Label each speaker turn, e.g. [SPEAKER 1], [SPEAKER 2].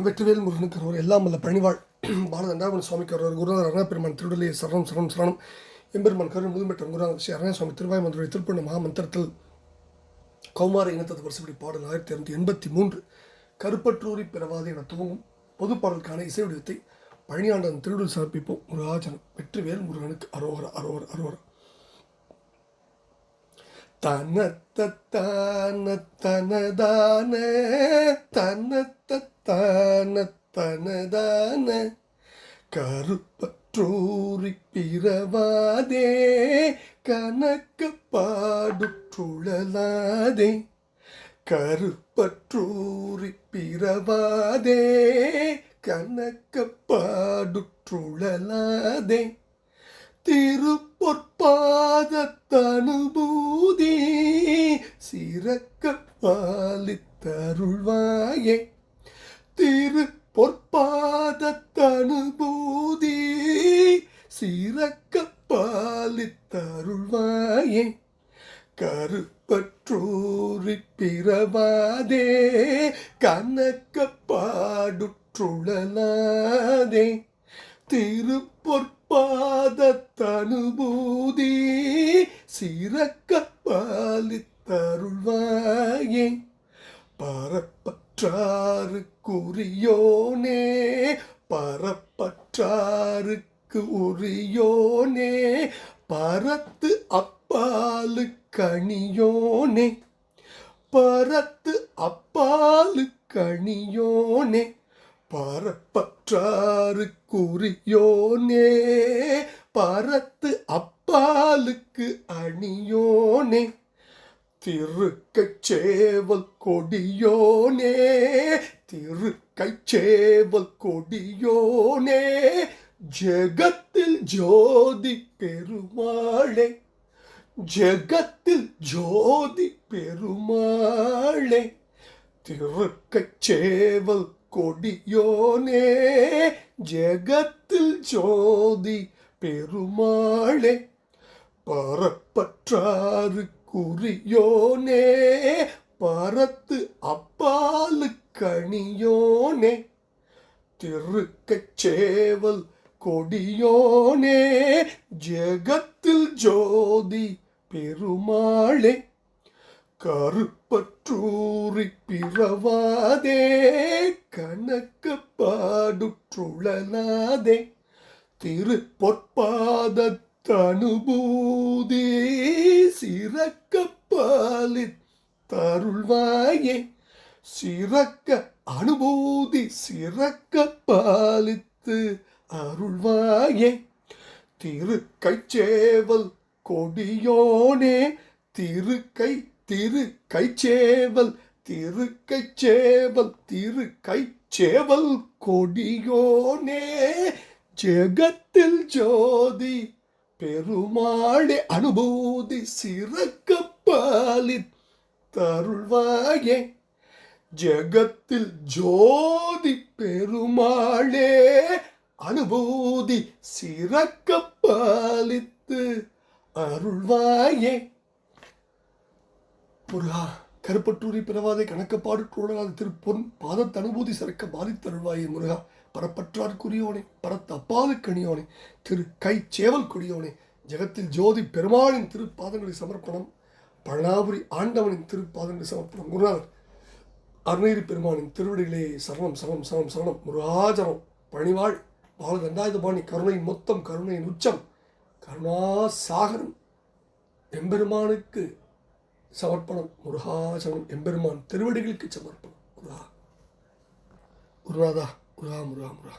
[SPEAKER 1] வெற்றிவேல் முருகனுக்கு அரோகரா. எல்லாம் வல்ல பழனிவாழ் பாலதண்டாபன சுவாமிக்கு அரோகரா. குருநாதர் அருணாபெருமான் திருடலையை சரணம் சரணம் சரணம். எம்பெருமான் கருண் முதுமெற்ற குருநாதர் ஸ்ரீ அருணா சுவாமி திருவாய் மந்திர திருப்பண்ண மகாமந்திரத்தில் கௌமார இனத்தது வருஷப்படி பாடல் 1283 கருப்பற்றூரி பிறவாது என துவங்கும் பொது பாடலுக்கான இசை வடிவத்தை பழனியாண்டன் திருடல் சமர்ப்பிப்போம். முருகாஜனம். வெற்றிவேல் முருகனுக்கு அரோகரா அரோகரா அரோகரா. தனத்தன தனதான தனத்தன தனதான கருப்பற்றூரி பிறவாதே கணக்க பாடுற்றுழலாதே கருப்பற்றூரி பிறவாதே கணக்க பாடுற்றுழலாதே திருப்பொற்பாதத்தனுபூதி சிறக்க பாலித்தருள்வாயே திருப்பொற்பாதத்தனுபூதி சிறக்க பாலித்தருள்வாயே கருப்பற்றூரி பிறவாதே கணக்க பாடுற்றுழலாதே திருப்பொற்பாதத்தனுபூதி சிறக்க பாலித்தருள்வாயே பரப்பற்றாருக்குரியோனே பரப்பற்றாருக்கு உரியோனே பரத்து அப்பாலு கணியோனே பரத்து அப்பாலு கணியோனே பரப்பற்றாருக்குரியோனே பரத்து அப்பாலுக்கு அணியோனே திருக்கைச்சேவல் கொடியோனே திருக்கைச்சேவல் கொடியோனே ஜெகத்தில் ஜோதி பெருமாளே ஜெகத்தில் ஜோதி பெருமாளே திருக்கைச்சேவல் கொடியோனே ஜெகத்தில் ஜோதி பெருமாளே பரப்பற்றாருக்குரியோனே பரத்து அப்பாலு கணியோனே திருக்கைச்சேவல் கொடியோனே ஜெகத்தில் ஜோதி பெருமாளே கருப்பற்றூரி பிறவாதே கணக்க பாடுற்றுழலாதே திருப்பொற்பாதத்தனுபூதி சிறக்க பாலித்தருள்வாயே சிறக்க அனுபூதி சிறக்க பாலித்து அருள்வாயே திருக்கைச்சேவல் கொடியோனே திருக்கைச்சேவல் திருக்கைச்சேவல் திருக்கைச்சேவல் கொடியோனே ஜெகத்தில் ஜோதி பெருமாளே அனுபூதி சிறக்க பாலித்தருள்வாயே ஜெகத்தில் ஜோதி பெருமாளே அனுபூதி சிறக்க பாலித்து அருள்வாயே. முருகா கருப்பற்றூரி பிறவாதை கணக்கப்பாடு கூடாது திருப்பொன் பாதத்த அனுபூதி சிறக்க பாலித்தருள்வாயே. முருகா பரப்பற்றார்க்குரியோனே பரத்த அப்பாது கணியோனே திரு கை சேவல் கொடியோனே ஜெகத்தில் ஜோதி பெருமாளின் திருப்பாதங்களை சமர்ப்பணம். பழனாபுரி ஆண்டவனின் திருப்பாதங்களை சமர்ப்பணம். குருநாதர் அருணகிரி பெருமானின் திருவடிகளே சரணம் சரணம் சரணம் சரணம். முருகாஜனம். பழனிவாழ் பாலதண்டாயுதபாணி கருணையின் மொத்தம் கருணையின் உச்சம் கருணாசாகரம் எம்பெருமானுக்கு சமர்ப்பணம். முருகாசனம். எம்பெருமான் திருவடிகளுக்கு சமர்ப்பணம். முருகா குருநாதா முருகா முருகா முருகா.